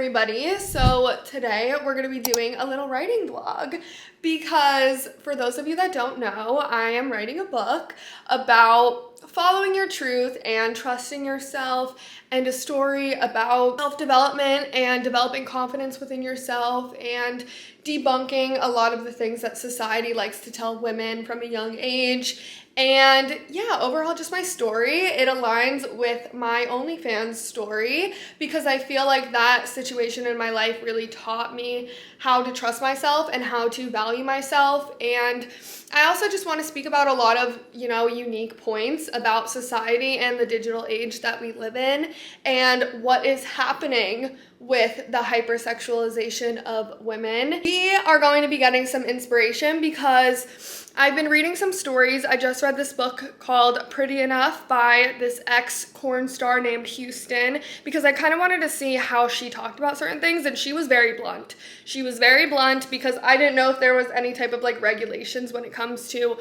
everybody. So today we're going to be doing a little writing vlog because for those of you that don't know, I am writing a book about following your truth and trusting yourself, and a story about self-development and developing confidence within yourself and debunking a lot of the things that society likes to tell women from a young age. And yeah, overall just my story. It aligns with my OnlyFans story because I feel like that situation in my life really taught me how to trust myself and how to value myself. And I also just want to speak about a lot of, unique points about society and the digital age that we live in and what is happening with the hypersexualization of women. We are going to be getting some inspiration because I've been reading some stories. I just read this book called Pretty Enough by this ex-porn star named Houston because I kind of wanted to see how she talked about certain things, and she was very blunt. She was very blunt because I didn't know if there was any type of regulations when it comes to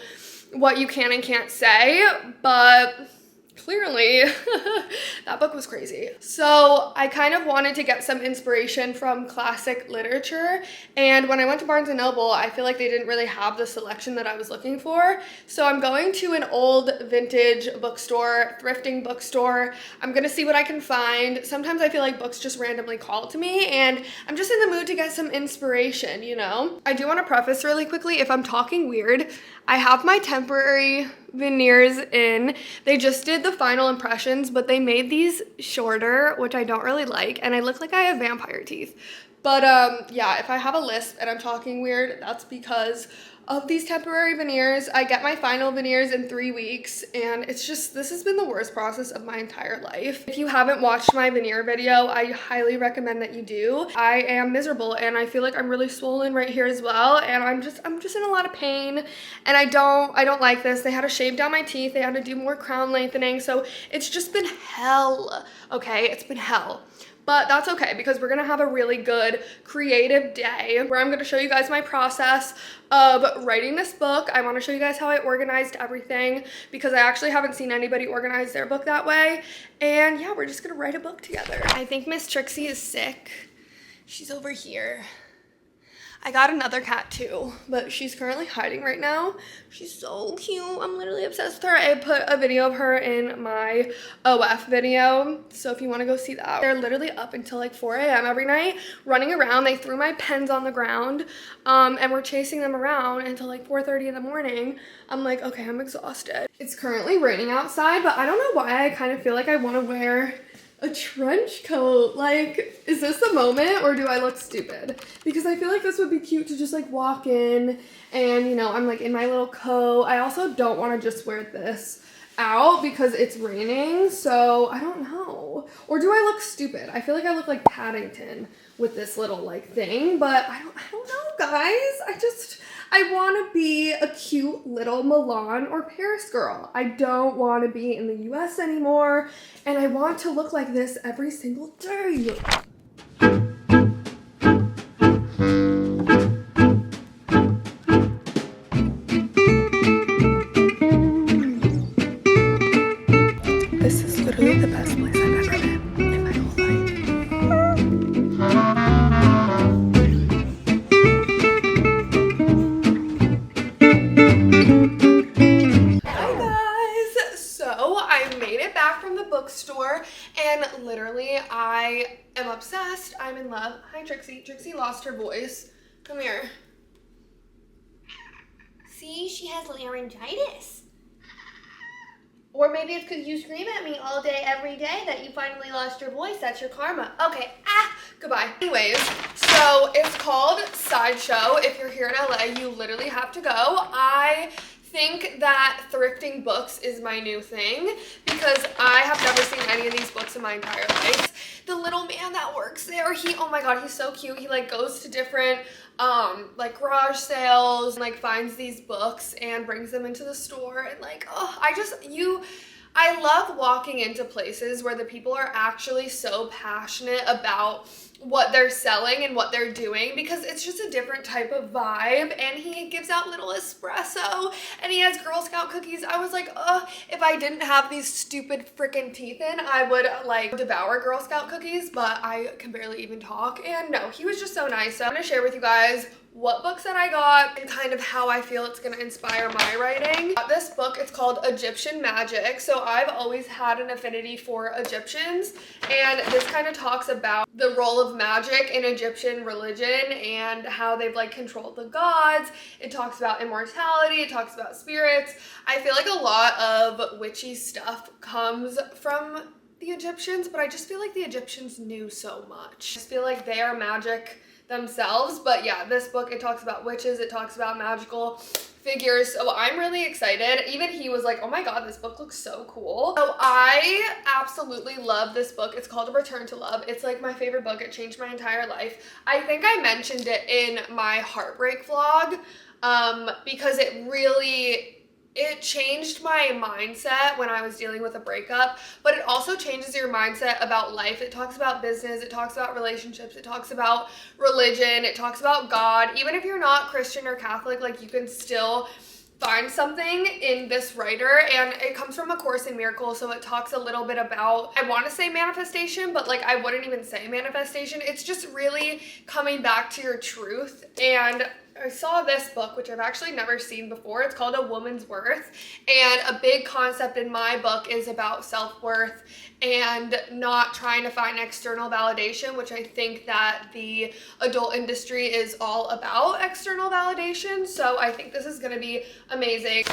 what you can and can't say, but clearly that book was crazy. So I kind of wanted to get some inspiration from classic literature, and when I went to Barnes & Noble, I feel like they didn't really have the selection that I was looking for. So I'm going to an old vintage bookstore, thrifting bookstore. I'm gonna see what I can find. Sometimes I feel like books just randomly call to me and I'm just in the mood to get some inspiration, I do want to preface really quickly, if I'm talking weird, I have my temporary veneers in. They just did the final impressions, but they made these shorter, which I don't really like, and I look like I have vampire teeth. But yeah, if I have a lisp and I'm talking weird, that's because of these temporary veneers. I get my final veneers in 3 weeks, and it's just, this has been the worst process of my entire life. If you haven't watched my veneer video, I highly recommend that you do. I am miserable, and I feel like I'm really swollen right here as well, and I'm just in a lot of pain, and I don't like this. They had to shave down my teeth. They had to do more crown lengthening, so it's just been hell, okay? It's been hell. But that's okay because we're gonna have a really good creative day where I'm gonna show you guys my process of writing this book. I wanna show you guys how I organized everything because I actually haven't seen anybody organize their book that way. And yeah, we're just gonna write a book together. I think Miss Trixie is sick. She's over here. I got another cat too, but she's currently hiding right now. She's so cute. I'm literally obsessed with her. I put a video of her in my OF video, so if you want to go see that. They're literally up until 4 a.m. every night, running around. They threw my pens on the ground, and we're chasing them around until 4:30 in the morning. I'm like, okay, I'm exhausted. It's currently raining outside, but I don't know why I kind of feel like I want to wear a trench coat. Is this the moment or do I look stupid? Because I feel like this would be cute to just walk in and I'm in my little coat. I also don't want to just wear this out because it's raining, so I don't know. Or do I look stupid? I feel like I look like Paddington with this little thing, but I don't know, guys. I want to be a cute little Milan or Paris girl. I don't want to be in the US anymore, and I want to look like this every single day. This is literally the best place I've ever been in my whole bookstore, and literally I am obsessed. I'm in love. Hi, Trixie. Trixie lost her voice. Come here. See, she has laryngitis. Or maybe it's because you scream at me all day, every day that you finally lost your voice. That's your karma. Okay, goodbye. Anyways, so it's called Sideshow. If you're here in LA, you literally have to go. I think that thrifting books is my new thing because I have never seen any of these books in my entire life. The little man that works there, oh my god, he's so cute. He goes to different garage sales and finds these books and brings them into the store, and I love walking into places where the people are actually so passionate about what they're selling and what they're doing, because it's just a different type of vibe. And he gives out little espresso and he has Girl Scout cookies. I was like, if I didn't have these stupid freaking teeth in, I would like devour Girl Scout cookies, but I can barely even talk. And no, he was just so nice. So I'm gonna share with you guys what books that I got and kind of how I feel it's gonna inspire my writing. This book, it's called Egyptian Magic. So I've always had an affinity for Egyptians, and this kind of talks about the role of magic in Egyptian religion and how they've like controlled the gods. It talks about immortality, it talks about spirits. I feel like a lot of witchy stuff comes from the Egyptians, but I just feel like the Egyptians knew so much. I just feel like they are magic themselves. But yeah, this book, it talks about witches, it talks about magical figures, so I'm really excited. Even he was like, oh my god, this book looks so cool. So I absolutely love this book. It's called A Return to Love. It's like my favorite book. It changed my entire life. I think I mentioned it in my heartbreak vlog because it changed my mindset when I was dealing with a breakup, but it also changes your mindset about life. It talks about business, it talks about relationships, it talks about religion, it talks about God. Even if you're not Christian or Catholic, like you can still find something in this writer, and it comes from A Course in Miracles, so it talks a little bit about, I want to say manifestation, but like I wouldn't even say manifestation. It's just really coming back to your truth. And I saw this book, which I've actually never seen before. It's called A Woman's Worth, and a big concept in my book is about self-worth and not trying to find external validation, which I think that the adult industry is all about external validation. So I think this is going to be amazing.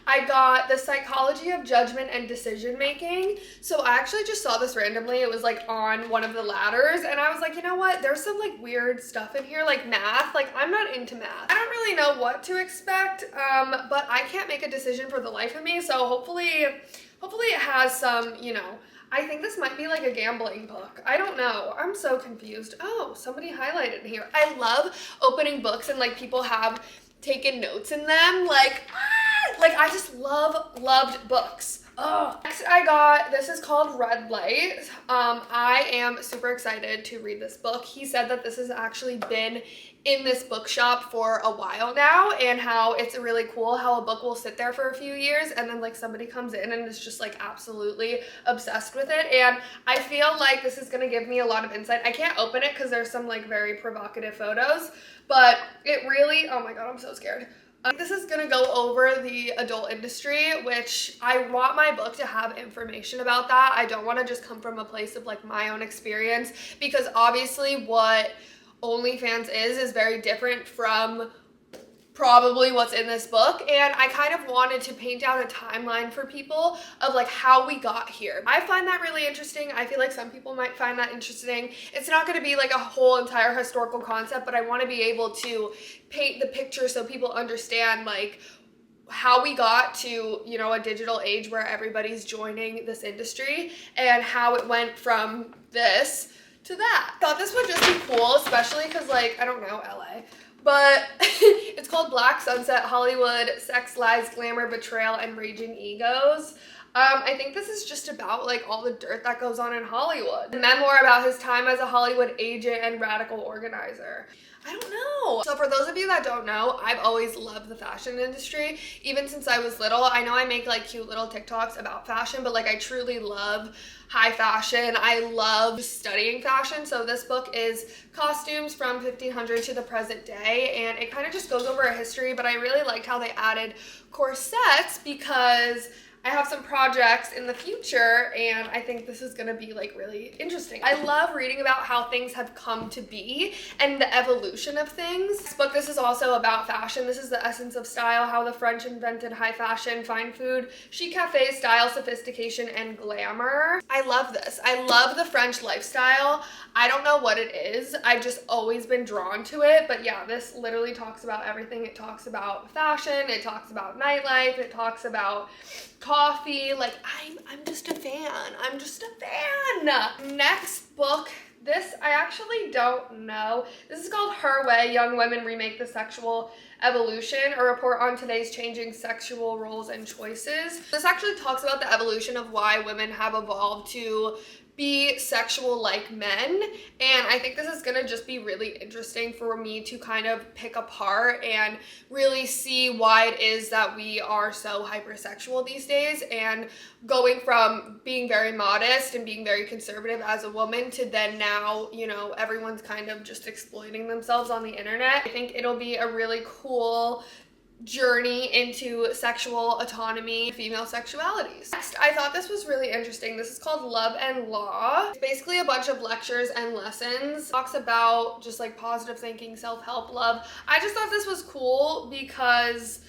I got The Psychology of Judgment and Decision Making. So I actually just saw this randomly. It was like on one of the ladders, and I was like, you know what? There's some like weird stuff in here, like math. Like I'm not into math. I don't really know what to expect, but I can't make a decision for the life of me. So hopefully it has some, you know, I think this might be like a gambling book. I don't know. I'm so confused. Oh, somebody highlighted here. I love opening books and like people have taken notes in them. Like I just loved books. Oh. Next I got, this is called Red Light. I am super excited to read this book. He said that this has actually been in this bookshop for a while now, and how it's really cool how a book will sit there for a few years and then like somebody comes in and is just like absolutely obsessed with it. And I feel like this is gonna give me a lot of insight. I can't open it because there's some like very provocative photos, but it really, oh my god, I'm so scared. This is gonna go over the adult industry, which I want my book to have information about that. I don't want to just come from a place of like my own experience, because obviously what OnlyFans is very different from probably what's in this book, and I kind of wanted to paint out a timeline for people of like how we got here. I find that really interesting. I feel like some people might find that interesting. It's not going to be like a whole entire historical concept, but I want to be able to paint the picture so people understand like how we got to, you know, a digital age where everybody's joining this industry, and how it went from this to that. Thought this would just be cool, especially because like, I don't know, LA. But it's called Black Sunset, Hollywood, Sex, Lies, Glamour, Betrayal, and Raging Egos. I think this is just about like all the dirt that goes on in Hollywood. A memoir about his time as a Hollywood agent and radical organizer. I don't know. So for those of you that don't know, I've always loved the fashion industry, even since I was little. I know I make like cute little TikToks about fashion, but like I truly love high fashion. I love studying fashion. So this book is costumes from 1500 to the present day, and it kind of just goes over a history, but I really liked how they added corsets because I have some projects in the future, and I think this is gonna be like really interesting. I love reading about how things have come to be and the evolution of things. This book, this is also about fashion. This is the essence of style, how the French invented high fashion, fine food, chic cafe style, sophistication, and glamour. I love this. I love the French lifestyle. I don't know what it is. I've just always been drawn to it, but yeah, this literally talks about everything. It talks about fashion, it talks about nightlife, it talks about coffee. Like I'm just a fan. I'm just a fan. Next book, this I actually don't know. This is called Her Way, Young Women Remake the Sexual Evolution, a report on today's changing sexual roles and choices. This actually talks about the evolution of why women have evolved to be sexual like men, and I think this is gonna just be really interesting for me to kind of pick apart and really see why it is that we are so hypersexual these days, and going from being very modest and being very conservative as a woman to then now, you know, everyone's kind of just exploiting themselves on the internet. I think it'll be a really cool journey into sexual autonomy, female sexualities. Next, I thought this was really interesting. This is called Love and Law. It's basically a bunch of lectures and lessons. It talks about just like positive thinking, self-help, love. I just thought this was cool because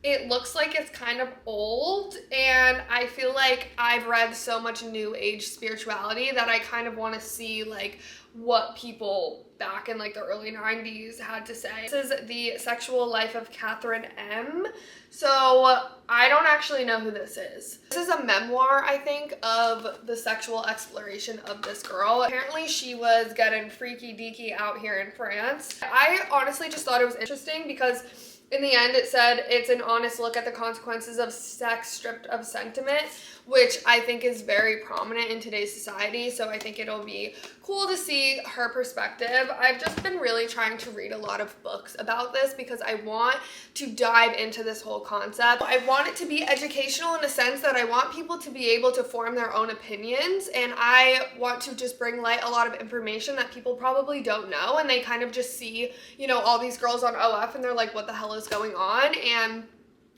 it looks like it's kind of old, and I feel like I've read so much new age spirituality that I kind of want to see like what people back in like the early 90s had to say. This is The Sexual Life of Catherine M. So I don't actually know who this is. This is a memoir, I think, of the sexual exploration of this girl. Apparently she was getting freaky deaky out here in France. I honestly just thought it was interesting because in the end, it said it's an honest look at the consequences of sex stripped of sentiment, which I think is very prominent in today's society. So I think it'll be cool to see her perspective. I've just been really trying to read a lot of books about this because I want to dive into this whole concept. I want it to be educational in a sense that I want people to be able to form their own opinions, and I want to just bring light a lot of information that people probably don't know, and they kind of just see, you know, all these girls on OF and they're like, what the hell is going on? And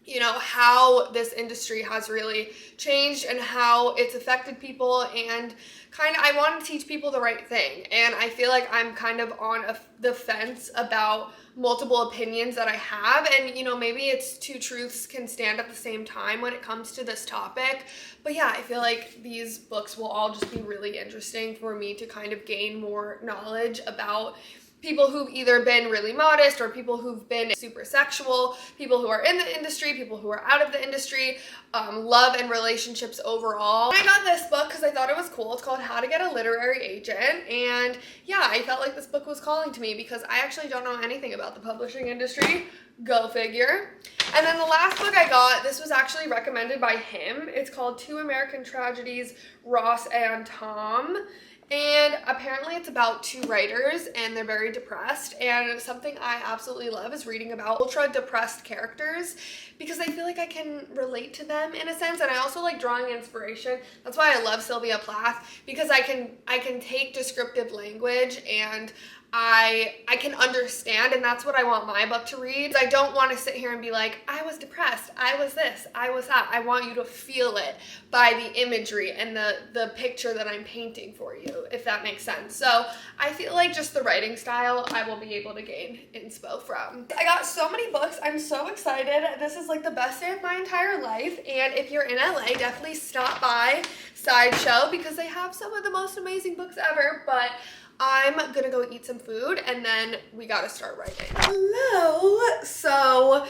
you know, how this industry has really changed and how it's affected people, and kind of I want to teach people the right thing. And I feel like I'm kind of on the fence about multiple opinions that I have, and you know, maybe it's two truths can stand at the same time when it comes to this topic. But yeah, I feel like these books will all just be really interesting for me to kind of gain more knowledge about people who've either been really modest or people who've been super sexual, people who are in the industry, people who are out of the industry, love and relationships overall. I got this book because I thought it was cool. It's called How to Get a Literary Agent, and yeah, I felt like this book was calling to me because I actually don't know anything about the publishing industry. Go figure. And then the last book I got, this was actually recommended by him. It's called Two American Tragedies, Ross and Tom. And apparently it's about two writers and they're very depressed, and something I absolutely love is reading about ultra depressed characters because I feel like I can relate to them in a sense, and I also like drawing inspiration. That's why I love Sylvia Plath, because I can take descriptive language and I can understand, and that's what I want my book to read. I don't want to sit here and be like, I was depressed, I was this, I was that. I want you to feel it by the imagery and the picture that I'm painting for you, if that makes sense. So I feel like just the writing style I will be able to gain inspo from. I got so many books. I'm so excited. This is like the best day of my entire life, and if you're in LA, definitely stop by Sideshow because they have some of the most amazing books ever. But I'm gonna go eat some food and then we gotta start writing. Hello! So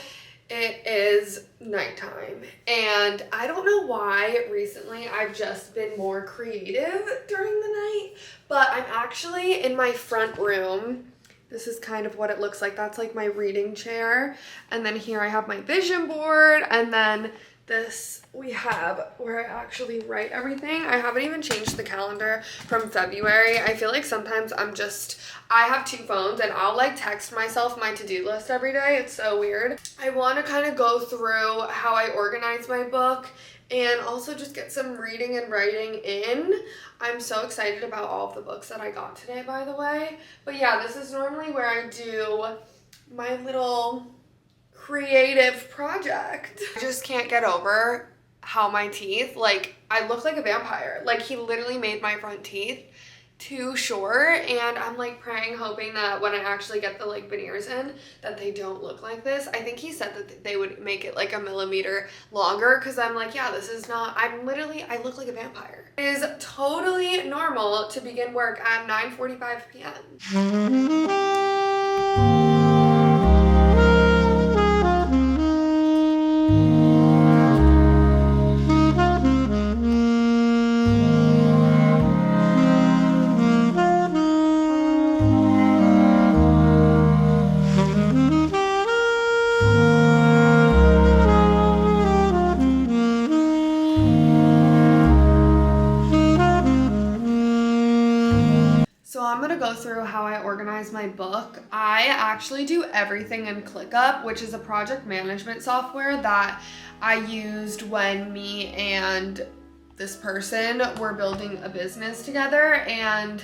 it is nighttime, and I don't know why recently I've just been more creative during the night, but I'm actually in my front room. This is kind of what it looks like. That's like my reading chair, and then here I have my vision board, and then this we have where I actually write everything. I haven't even changed the calendar from February. I feel like sometimes I have two phones and I'll like text myself my to-do list every day. It's so weird. I want to kind of go through how I organize my book and also just get some reading and writing in. I'm so excited about all of the books that I got today, by the way. But yeah, this is normally where I do my little creative project. I just can't get over how my teeth, like, I look like a vampire. Like, he literally made my front teeth too short, and I'm like praying, hoping that when I actually get the like veneers in that they don't look like this. I think he said that they would make it like a millimeter longer, because I'm like, yeah, this is not, I look like a vampire. It is totally normal to begin work at 9:45 p.m. I'm gonna go through how I organize my book. I actually do everything in ClickUp, which is a project management software that I used when me and this person were building a business together. And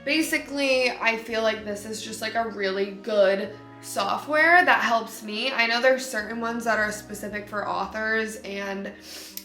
basically, I feel like this is just like a really good software that helps me. I know there's certain ones that are specific for authors and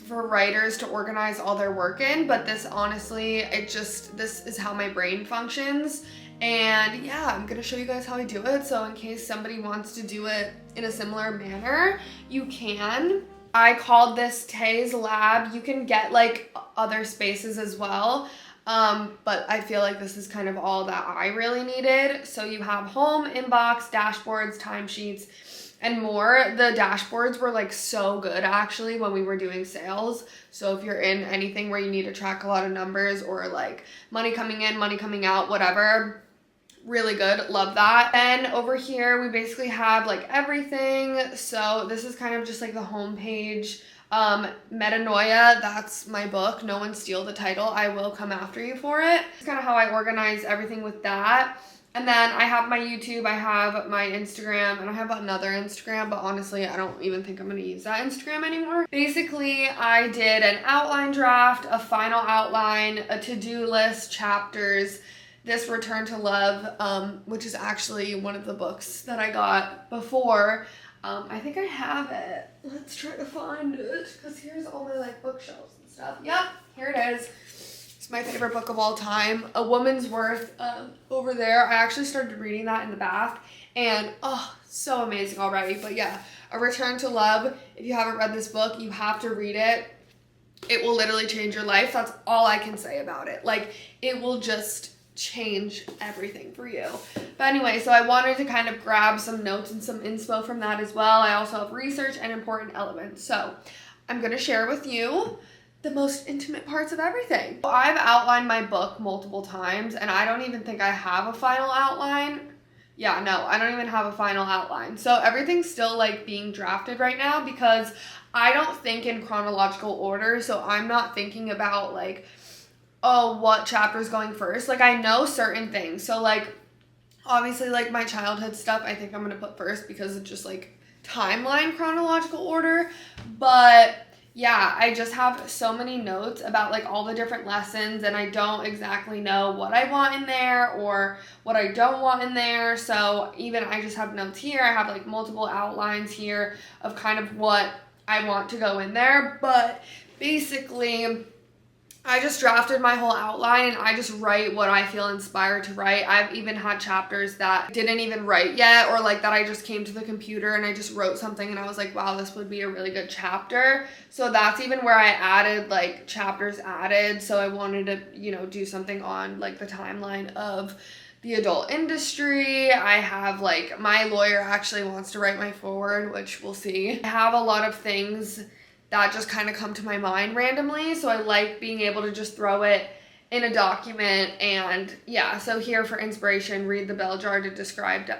for writers to organize all their work in, but this honestly, this is how my brain functions. And yeah, I'm gonna show you guys how I do it. So in case somebody wants to do it in a similar manner, you can. I called this Tay's Lab. You can get like other spaces as well. But I feel like this is kind of all that I really needed. So you have home, inbox, dashboards, timesheets, and more. The dashboards were like so good actually when we were doing sales. So if you're in anything where you need to track a lot of numbers or like money coming in, money coming out, whatever, really good. Love that. Then over here, we basically have like everything. So this is kind of just like the home page. Metanoia, that's my book. No One Steal the Title. I will come after you for it. It's kind of how I organize everything with that. And then I have my YouTube, I have my Instagram, and I have another Instagram, but honestly, I don't even think I'm going to use that Instagram anymore. Basically, I did an outline draft, a final outline, a to-do list, chapters, this Return to Love, which is actually one of the books that I got before. I think I have it. Let's try to find it, because here's all my like bookshelves and stuff. Yep, here it is. It's my favorite book of all time, A Woman's Worth, over there. I actually started reading that in the bath, and oh, so amazing already. But yeah, A Return to Love. If you haven't read this book, you have to read it. It will literally change your life. That's all I can say about it. Like, it will just change everything for you. But anyway, so I wanted to kind of grab some notes and some inspo from that as well. I also have research and important elements. So I'm going to share with you the most intimate parts of everything. I've outlined my book multiple times, and I don't even think I have a final outline. Yeah, no, I don't even have a final outline. So everything's still like being drafted right now because I don't think in chronological order. So I'm not thinking about like, oh, what chapter is going first. Like, I know certain things. So like, obviously like my childhood stuff, I think I'm going to put first because it's just like timeline chronological order. But yeah, I just have so many notes about like all the different lessons, and I don't exactly know what I want in there or what I don't want in there. So even I just have notes here. I have like multiple outlines here of kind of what I want to go in there. But basically, I just drafted my whole outline, and I just write what I feel inspired to write. I've even had chapters that didn't even write yet, or like that I just came to the computer and I just wrote something and I was like, wow, this would be a really good chapter. So that's even where I added like chapters added. So I wanted to, you know, do something on like the timeline of the adult industry. I have like, my lawyer actually wants to write my foreword, which we'll see. I have a lot of things that just kind of come to my mind randomly. So I like being able to just throw it in a document. And yeah, so here for inspiration, read the bell jar to describe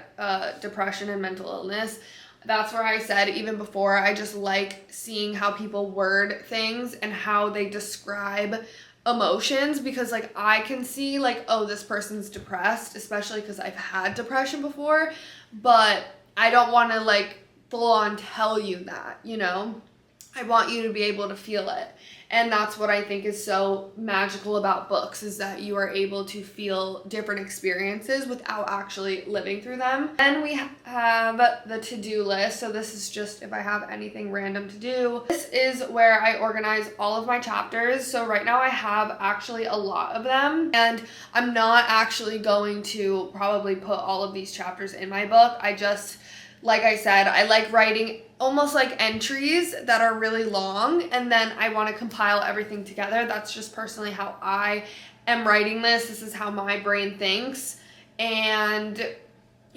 depression and mental illness. That's where I said even before, I just like seeing how people word things and how they describe emotions, because like I can see like, oh, this person's depressed, especially because I've had depression before, but I don't want to like full on tell you that, you know? I want you to be able to feel it. And that's what I think is so magical about books, is that you are able to feel different experiences without actually living through them. Then we have the to-do list. So this is just if I have anything random to do. This is where I organize all of my chapters. So right now I have actually a lot of them, and I'm not actually going to probably put all of these chapters in my book. I just, like I said, I like writing almost like entries that are really long, and then I want to compile everything together. That's just personally how I am writing this. This is how my brain thinks, and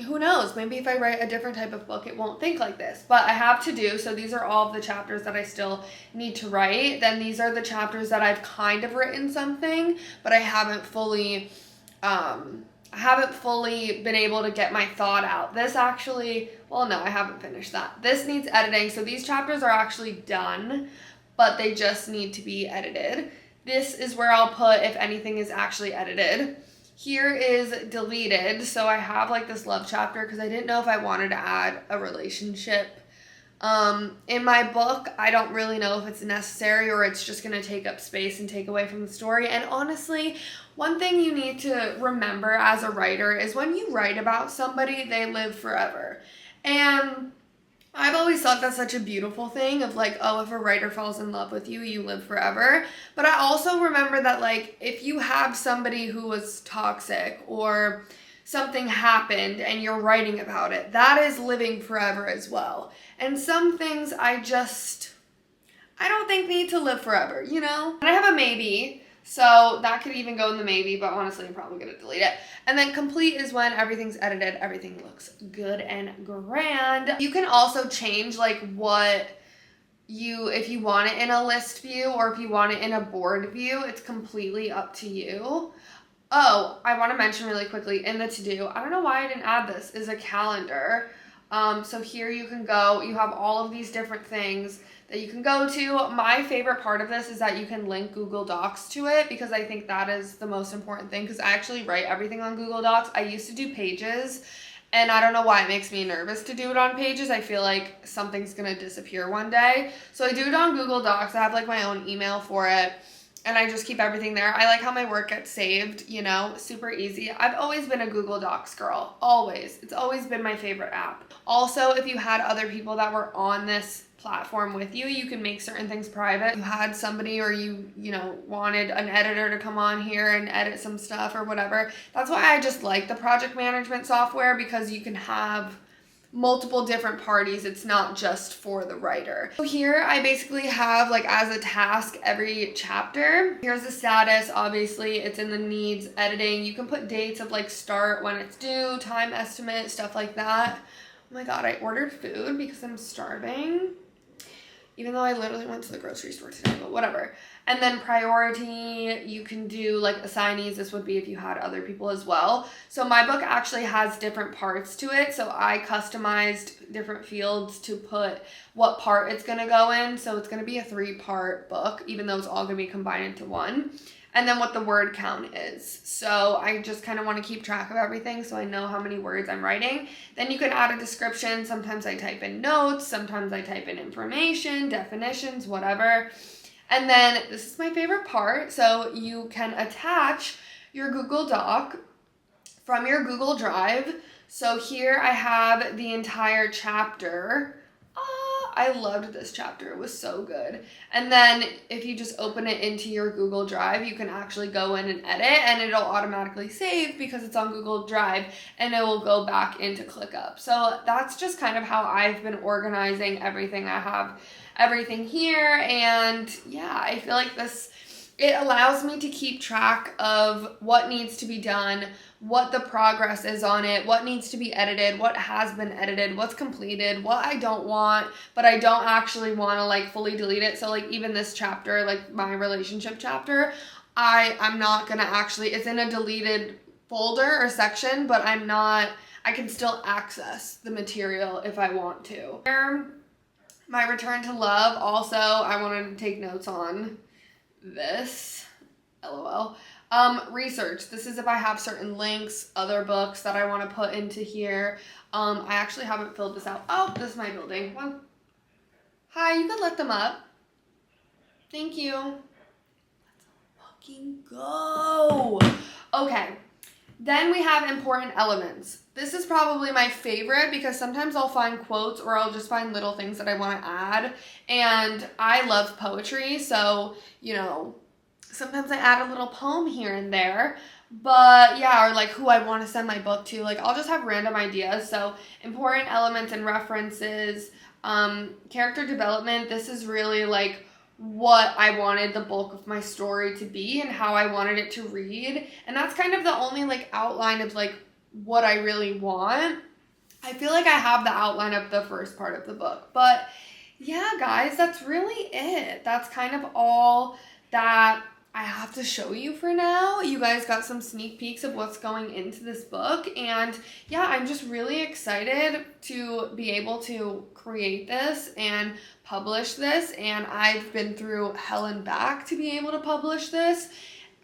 who knows, maybe if I write a different type of book, it won't think like this. But I have to do, so these are all of the chapters that I still need to write. Then these are the chapters that I've kind of written something, but I haven't fully been able to get my thought out. This actually, well, no, I haven't finished that. This needs editing. So these chapters are actually done, but they just need to be edited. This is where I'll put if anything is actually edited. here is deleted. So I have like this love chapter because I didn't know if I wanted to add a relationship. In my book, I don't really know if it's necessary or it's just going to take up space and take away from the story. And honestly, one thing you need to remember as a writer is when you write about somebody, they live forever. And I've always thought that's such a beautiful thing of like, oh, if a writer falls in love with you, you live forever. But I also remember that like, if you have somebody who was toxic or something happened and you're writing about it, that is living forever as well. And some things I don't think need to live forever, you know? And I have a maybe, so that could even go in the maybe, but honestly, I'm probably gonna delete it. And then complete is when everything's edited, everything looks good and grand. You can also change like if you want it in a list view or if you want it in a board view, it's completely up to you. Oh, I want to mention really quickly in the to-do, I don't know why I didn't add this, is a calendar. So here you can go, you have all of these different things that you can go to. My favorite part of this is that you can link Google Docs to it because I think that is the most important thing because I actually write everything on Google Docs. I used to do Pages and I don't know why it makes me nervous to do it on Pages. I feel like something's gonna disappear one day. So I do it on Google Docs. I have like my own email for it. And I just keep everything there. I like how my work gets saved, you know, super easy. I've always been a Google Docs girl, always. It's always been my favorite app. Also, if you had other people that were on this platform with you, you can make certain things private. You had somebody or you wanted an editor to come on here and edit some stuff or whatever. That's why I just like the project management software because you can have multiple different parties. It's not just for the writer. So here I basically have like as a task every chapter. Here's the status. Obviously it's in the needs editing. You can put dates of like start, when it's due, time estimate, stuff like that. Oh my God, I ordered food because I'm starving. Even though I literally went to the grocery store today, but whatever. And then priority, you can do like assignees. This would be if you had other people as well. So my book actually has different parts to it. So I customized different fields to put what part it's gonna go in. So it's gonna be a 3-part book, even though it's all gonna be combined into one. And then what the word count is. So I just kind of want to keep track of everything so I know how many words I'm writing. Then you can add a description. Sometimes I type in notes, sometimes I type in information, definitions, whatever. And then this is my favorite part. So you can attach your Google Doc from your Google Drive. So here I have the entire chapter. I loved this chapter. It was so good. And then if you just open it into your Google Drive, you can actually go in and edit and it'll automatically save because it's on Google Drive and it will go back into ClickUp. So that's just kind of how I've been organizing everything. I have everything here and yeah, I feel like it allows me to keep track of what needs to be done, what the progress is on it, what needs to be edited, what has been edited, what's completed, what I don't want, but I don't actually want to like fully delete it. So like even this chapter, like my relationship chapter, I'm not gonna actually, it's in a deleted folder or section, but I can still access the material if I want to. My return to love, also I wanted to take notes on this, LOL. Research. This is if I have certain links, other books that I want to put into here. I actually haven't filled this out. Oh, this is my building. Well, hi, you can let them up. Thank you. Let's fucking go. Okay. Then we have important elements. This is probably my favorite because sometimes I'll find quotes or I'll just find little things that I want to add. And I love poetry, so, sometimes I add a little poem here and there. But yeah, or like who I want to send my book to. Like I'll just have random ideas. So important elements and references, character development. This is really like what I wanted the bulk of my story to be and how I wanted it to read. And that's kind of the only like outline of like what I really want. I feel like I have the outline of the first part of the book. But yeah, guys, that's really it. That's kind of all that I have to show you for now. You guys got some sneak peeks of what's going into this book. And yeah, I'm just really excited to be able to create this and publish this. And I've been through hell and back to be able to publish this.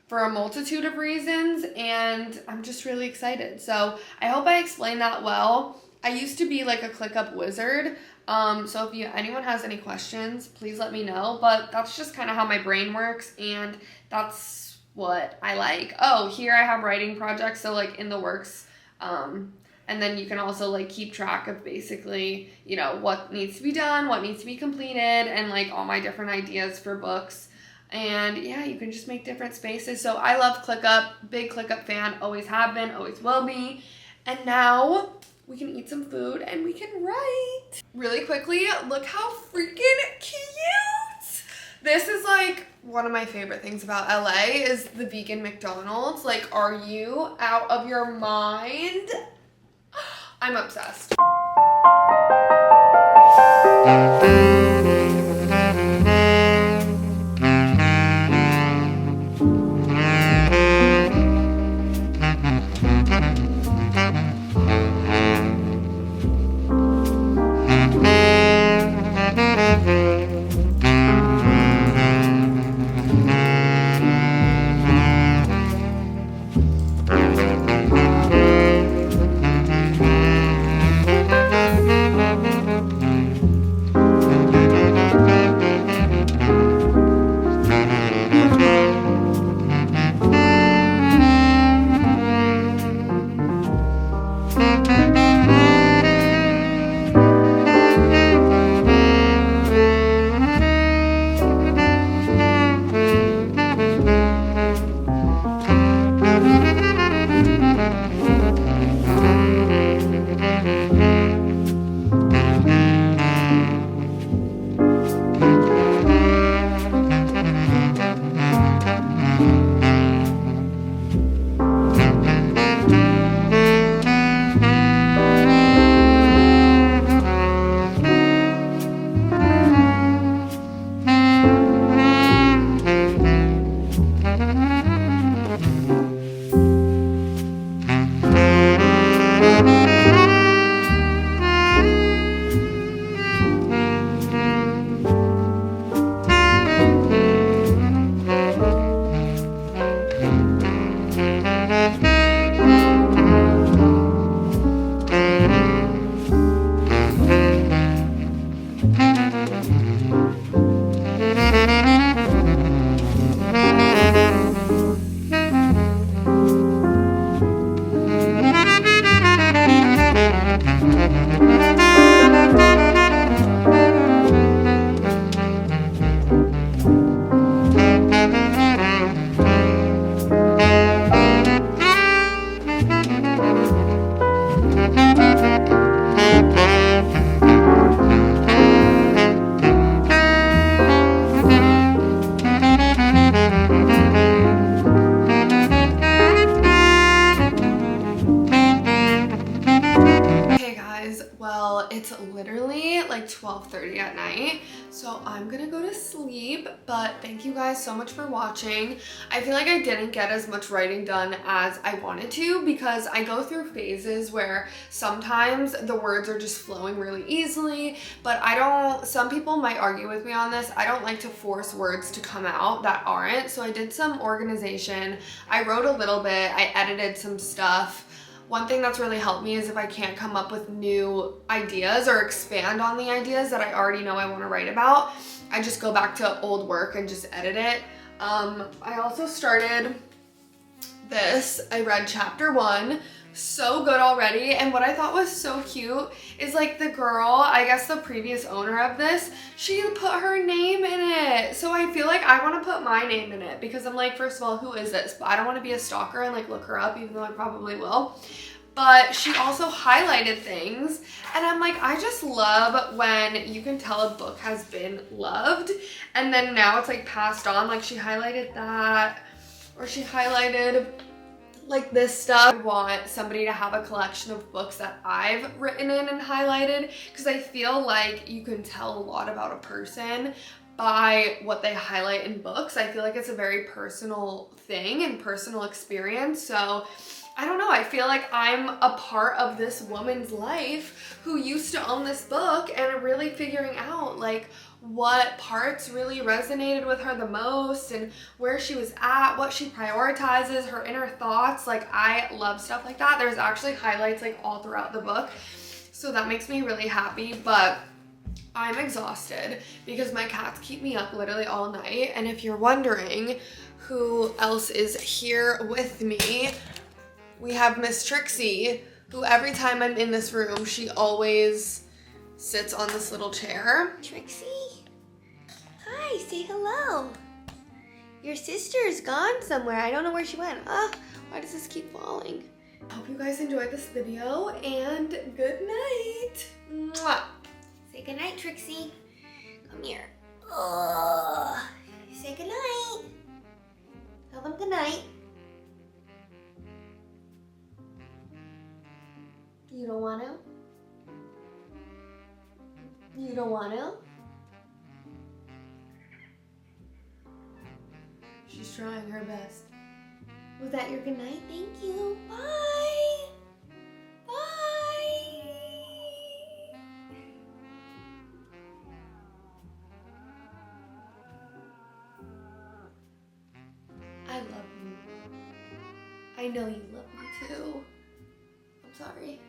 for a multitude of reasons, and I'm just really excited. So I hope I explained that well. I used to be like a ClickUp wizard, so if anyone has any questions, please let me know, but that's just kind of how my brain works, and that's what I like. Oh, here I have writing projects, so like in the works, and then you can also like keep track of basically, you know, what needs to be done, what needs to be completed, and like all my different ideas for books. And yeah, you can just make different spaces. So I love ClickUp, big ClickUp fan, always have been, always will be. And now we can eat some food and we can write. Really quickly, look how freaking cute. This is like one of my favorite things about LA is the vegan McDonald's. Like, are you out of your mind? I'm obsessed. It's literally like 12:30 at night, so I'm gonna go to sleep, but thank you guys so much for watching. I feel like I didn't get as much writing done as I wanted to because I go through phases where sometimes the words are just flowing really easily, but some people might argue with me on this. I don't like to force words to come out that aren't, so I did some organization. I wrote a little bit, I edited some stuff. One thing that's really helped me is if I can't come up with new ideas or expand on the ideas that I already know I want to write about, I just go back to old work and just edit it. I also started this. I read chapter 1. So good already, and what I thought was so cute is like the girl, I guess the previous owner of this, she put her name in it. So I feel like I want to put my name in it because I'm like, first of all, who is this? But I don't want to be a stalker and like look her up, even though I probably will. But she also highlighted things, and I'm like, I just love when you can tell a book has been loved and then now it's like passed on. Like she highlighted that, or she highlighted like this stuff. I want somebody to have a collection of books that I've written in and highlighted because I feel like you can tell a lot about a person by what they highlight in books. I feel like it's a very personal thing and personal experience. So I don't know, I feel like I'm a part of this woman's life who used to own this book and really figuring out like what parts really resonated with her the most and where she was at, what she prioritizes, her inner thoughts. Like, I love stuff like that. There's actually highlights like all throughout the book, so that makes me really happy. But I'm exhausted because my cats keep me up literally all night. And if you're wondering who else is here with me, we have Miss Trixie, who every time I'm in this room, she always sits on this little chair. Trixie? Hi, say hello. Your sister's gone somewhere. I don't know where she went. Why does this keep falling? I hope you guys enjoyed this video, and good night. Mwah. Say goodnight, Trixie. Come here. Say goodnight. Tell them goodnight. You don't want to? You don't want to? She's trying her best. Was that your goodnight? Thank you. Bye. Bye. I love you. I know you love me too. I'm sorry.